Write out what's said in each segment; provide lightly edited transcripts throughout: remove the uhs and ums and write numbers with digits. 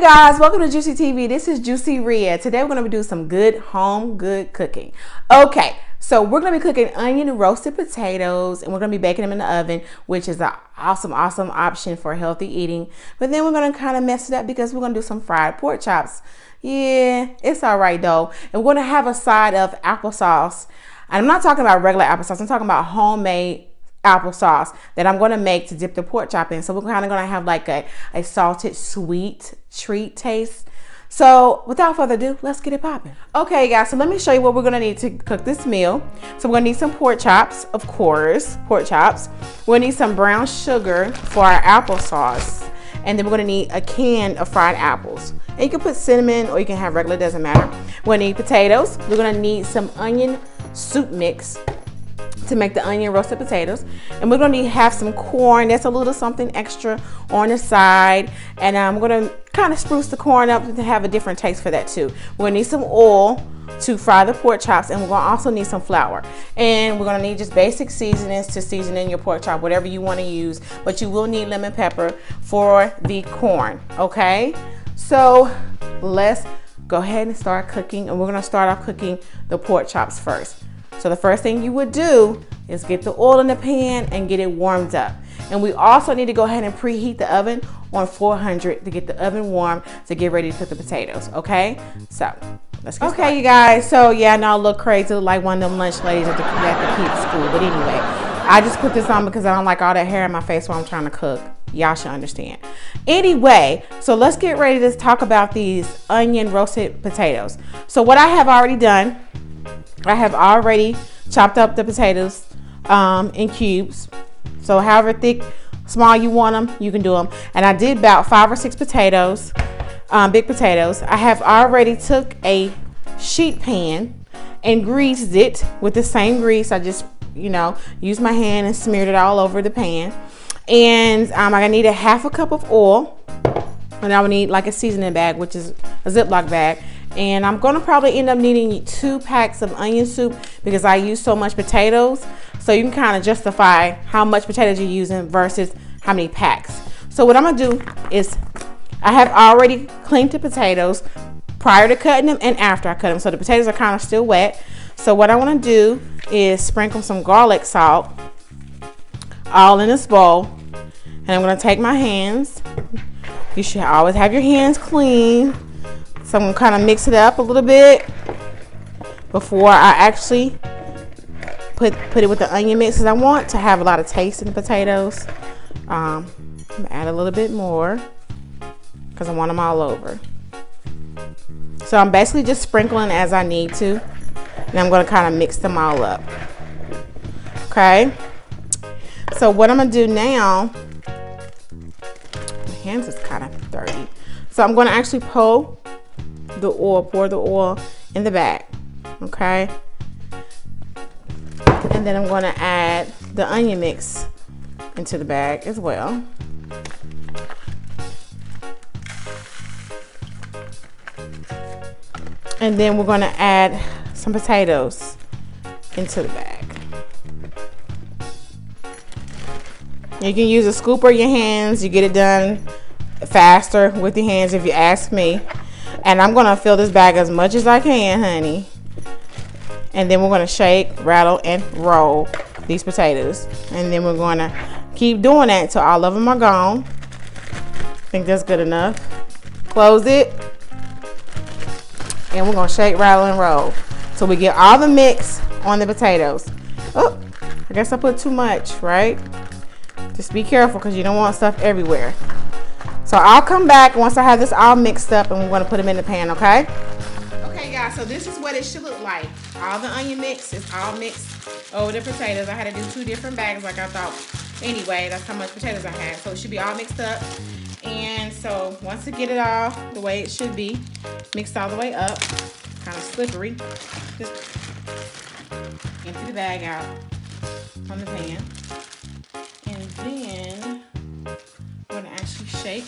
guys, welcome to Juicy TV. This is Jucciria. Today we're going to do some good cooking. Okay, so we're going to be cooking onion and roasted potatoes, and we're going to be baking them in the oven, which is an awesome option for healthy eating. But then we're going to kind of mess it up because we're going to do some fried pork chops. Yeah, it's all right though. And we're going to have a side of applesauce. And I'm not talking about regular applesauce. I'm talking about homemade applesauce that I'm going to make to dip the pork chop in. So we're kind of going to have like a salted sweet treat taste. So without further ado, let's get it popping. Okay guys, so let me show you what we're going to need to cook this meal. So we're going to need some pork chops, of course, pork chops. We're going to need some brown sugar for our applesauce. And then we're going to need a can of fried apples. And you can put cinnamon or you can have regular, doesn't matter. We're going to need potatoes. We're going to need some onion soup mix to make the onion roasted potatoes, and we're going to have some corn. That's a little something extra on the side, and I'm going to kind of spruce the corn up to have a different taste for that too. We're going to need some oil to fry the pork chops, and we're going to also need some flour, and we're going to need just basic seasonings to season in your pork chop, whatever you want to use, but you will need lemon pepper for the corn. Okay, so let's go ahead and start cooking, and we're going to start off cooking the pork chops first. So the first thing you would do is get the oil in the pan and get it warmed up. And we also need to go ahead and preheat the oven on 400 to get the oven warm to get ready to cook the potatoes, okay? So let's get started. You guys, so yeah, I know I look crazy like one of them lunch ladies at the kids' school, but anyway, I just put this on because I don't like all that hair in my face while I'm trying to cook. Y'all should understand. Anyway, so let's get ready to talk about these onion roasted potatoes. So what I have already done, I have already chopped up the potatoes in cubes. So however thick, small you want them, you can do them. And I did about 5 or 6 potatoes, big potatoes. I have already took a sheet pan and greased it with the same grease. I just, used my hand and smeared it all over the pan. And I need a half a cup of oil. And I would need like a seasoning bag, which is a Ziploc bag. And I'm going to probably end up needing 2 packs of onion soup because I use so much potatoes. So you can kind of justify how much potatoes you're using versus how many packs. So what I'm going to do is I have already cleaned the potatoes prior to cutting them and after I cut them. So the potatoes are kind of still wet. So what I want to do is sprinkle some garlic salt all in this bowl. And I'm going to take my hands. You should always have your hands clean. So I'm going to kind of mix it up a little bit before I actually put it with the onion mix, because I want to have a lot of taste in the potatoes. I'm going to add a little bit more because I want them all over. So I'm basically just sprinkling as I need to, and I'm going to kind of mix them all up. Okay. So what I'm going to do now, my hands is kind of dirty. So I'm going to actually pour the oil in the bag, okay? And then I'm going to add the onion mix into the bag as well. And then we're going to add some potatoes into the bag. You can use a scoop or your hands. You get it done faster with your hands if you ask me. And I'm going to fill this bag as much as I can, honey. And then we're going to shake, rattle, and roll these potatoes. And then we're going to keep doing that until all of them are gone. I think that's good enough. Close it. And we're going to shake, rattle, and roll so we get all the mix on the potatoes. Oh, I guess I put too much, right? Just be careful because you don't want stuff everywhere. So I'll come back once I have this all mixed up, and we're going to put them in the pan, okay? Okay, guys, so this is what it should look like. All the onion mix is all mixed over the potatoes. I had to do 2 different bags like I thought. Anyway, that's how much potatoes I had. So it should be all mixed up. And so once you get it all the way it should be, mixed all the way up, kind of slippery, just empty the bag out from the pan. And then we're going to actually shake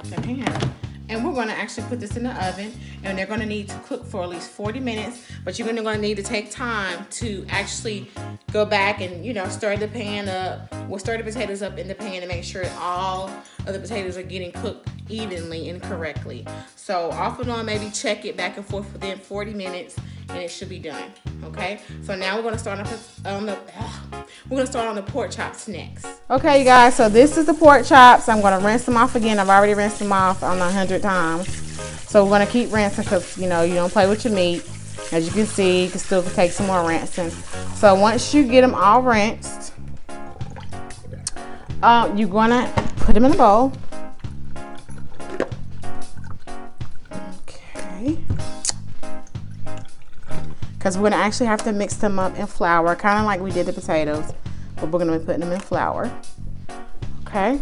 the pan. And we're going to actually put this in the oven, and they're going to need to cook for at least 40 minutes. But you're going to need to take time to actually go back and, stir the pan up. We'll stir the potatoes up in the pan to make sure all of the potatoes are getting cooked evenly and correctly. So off and on, maybe check it back and forth within 40 minutes and it should be done. Okay, so now we're gonna start on the pork chops next. Okay, you guys, so this is the pork chops. I'm gonna rinse them off again. I've already rinsed them off on 100 times. So we're gonna keep rinsing because you know you don't play with your meat. As you can see, you can still take some more rinsing. So once you get them all rinsed, you're gonna put them in a bowl. Okay. Because we're gonna actually have to mix them up in flour, kind of like we did the potatoes, but we're gonna be putting them in flour. Okay.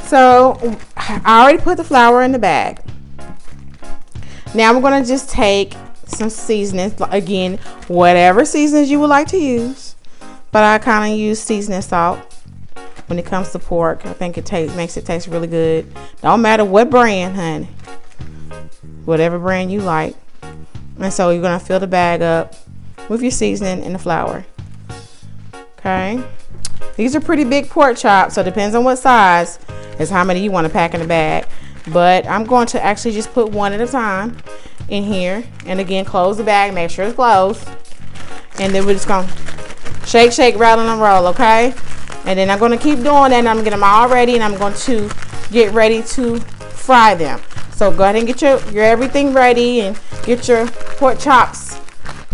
So I already put the flour in the bag. Now we're gonna just take some seasonings, again, whatever seasonings you would like to use, but I kind of use seasoning salt when it comes to pork. I think it makes it taste really good. Don't matter what brand, honey, whatever brand you like. And so you're gonna fill the bag up with your seasoning and the flour. Okay, these are pretty big pork chops, so it depends on what size is how many you want to pack in the bag. But I'm going to actually just put one at a time in here, and again, close the bag, make sure it's closed, and then we're just gonna shake, shake, rattle, and roll. Okay, and then I'm gonna keep doing that, and I'm gonna get them all ready, and I'm going to get ready to fry them. So go ahead and get your everything ready and get your pork chops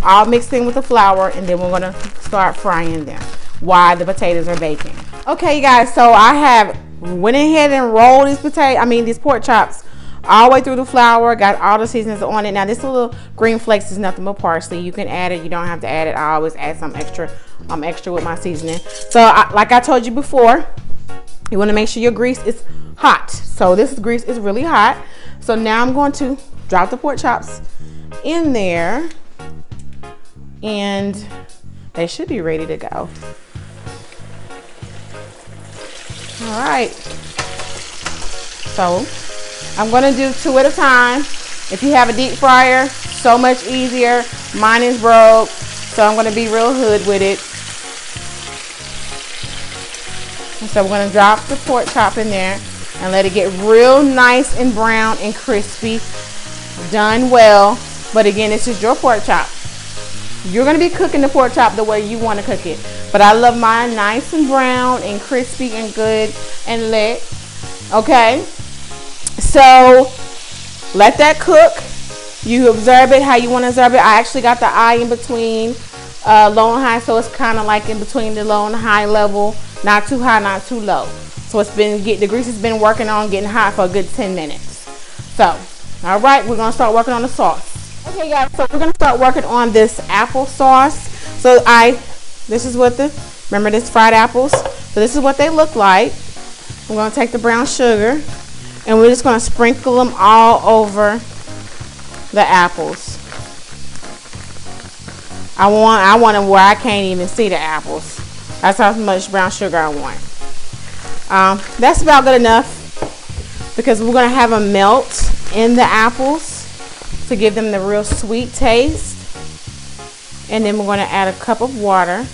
all mixed in with the flour, and then we're gonna start frying them while the potatoes are baking. Okay, you guys, so I have went ahead and rolled these pork chops all the way through the flour, got all the seasonings on it. Now this little green flakes is nothing but parsley. You can add it, you don't have to add it. I always add some extra with my seasoning. So like I told you before, you want to make sure your grease is hot. So this grease is really hot. So now I'm going to drop the pork chops in there, and they should be ready to go. All right, so I'm gonna do 2 at a time. If you have a deep fryer, so much easier. Mine is broke, so I'm gonna be real hood with it. And so we're gonna drop the pork chop in there and let it get real nice and brown and crispy. Done well, but again, this is your pork chop. You're gonna be cooking the pork chop the way you want to cook it, but I love mine nice and brown and crispy and good and lit. Okay, so let that cook. You observe it how you want to observe it. I actually got the eye in between low and high, so it's kind of like in between the low and high level, not too high, not too low. So it's been the grease has been working on getting hot for a good 10 minutes. So all right, we're gonna start working on the sauce. Okay, guys, so we're gonna start working on this applesauce. So remember this fried apples? So this is what they look like. We're gonna take the brown sugar and we're just gonna sprinkle them all over the apples. I want them where I can't even see the apples. That's how much brown sugar I want. That's about good enough because we're gonna have them melt in the apples to give them the real sweet taste. And then we're going to add a cup of water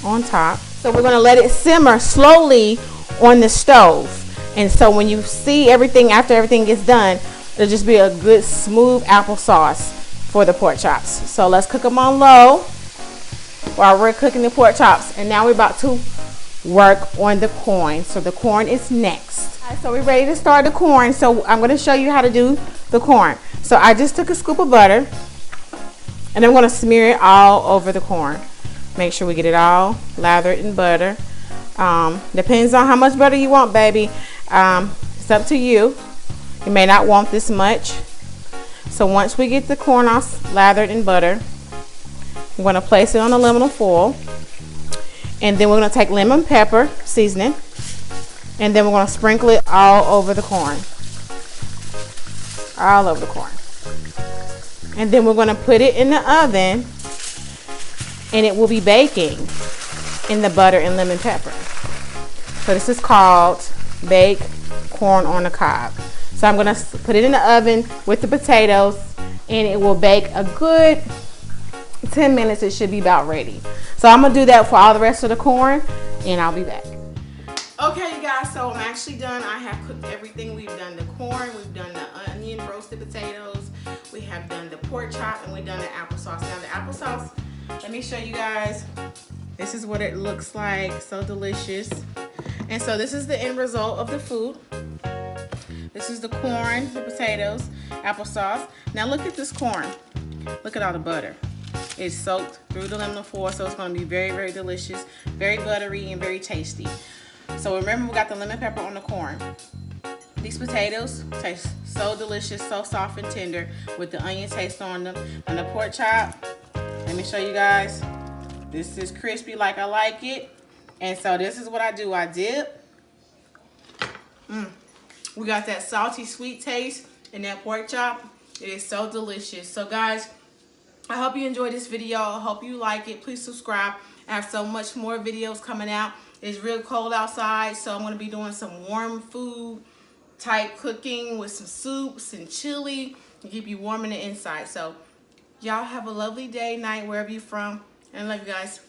on top. So we're going to let it simmer slowly on the stove. And so when you see everything, after everything gets done, it'll just be a good smooth applesauce for the pork chops. So let's cook them on low while we're cooking the pork chops. And now we're about to work on the corn. So the corn is next. All right, so we're ready to start the corn. So I'm going to show you how to do the corn. So I just took a scoop of butter and I'm going to smear it all over the corn. Make sure we get it all lathered in butter. Depends on how much butter you want, baby. It's up to you. You may not want this much. So once we get the corn all lathered in butter, we're going to place it on aluminum foil. And then we're going to take lemon pepper seasoning. And then we're going to sprinkle it all over the corn. All over the corn. And then we're going to put it in the oven. And it will be baking in the butter and lemon pepper. So this is called baked corn on the cob. So I'm going to put it in the oven with the potatoes. And it will bake a good 10 minutes. It should be about ready. So I'm going to do that for all the rest of the corn. And I'll be back. Okay, you guys, so I'm actually done. I have cooked everything. We've done the corn, we've done the onion roasted potatoes, we have done the pork chop, and we've done the applesauce. Now the applesauce, let me show you guys. This is what it looks like. So delicious. And so this is the end result of the food. This is the corn, the potatoes, applesauce. Now look at this corn. Look at all the butter. It's soaked through the aluminum foil, so it's going to be very, very delicious, very buttery, and very tasty. So remember, we got the lemon pepper on the corn. These potatoes taste so delicious, so soft and tender with the onion taste on them. And the pork chop, let me show you guys. This is crispy like I like it. And so this is what I do. I dip. We got that salty, sweet taste in that pork chop. It is so delicious. So guys, I hope you enjoyed this video. I hope you like it. Please subscribe. I have so much more videos coming out. It's real cold outside, so I'm going to be doing some warm food type cooking with some soups and chili to keep you warm in the inside. So y'all have a lovely day, night, wherever you're from. And I love you guys.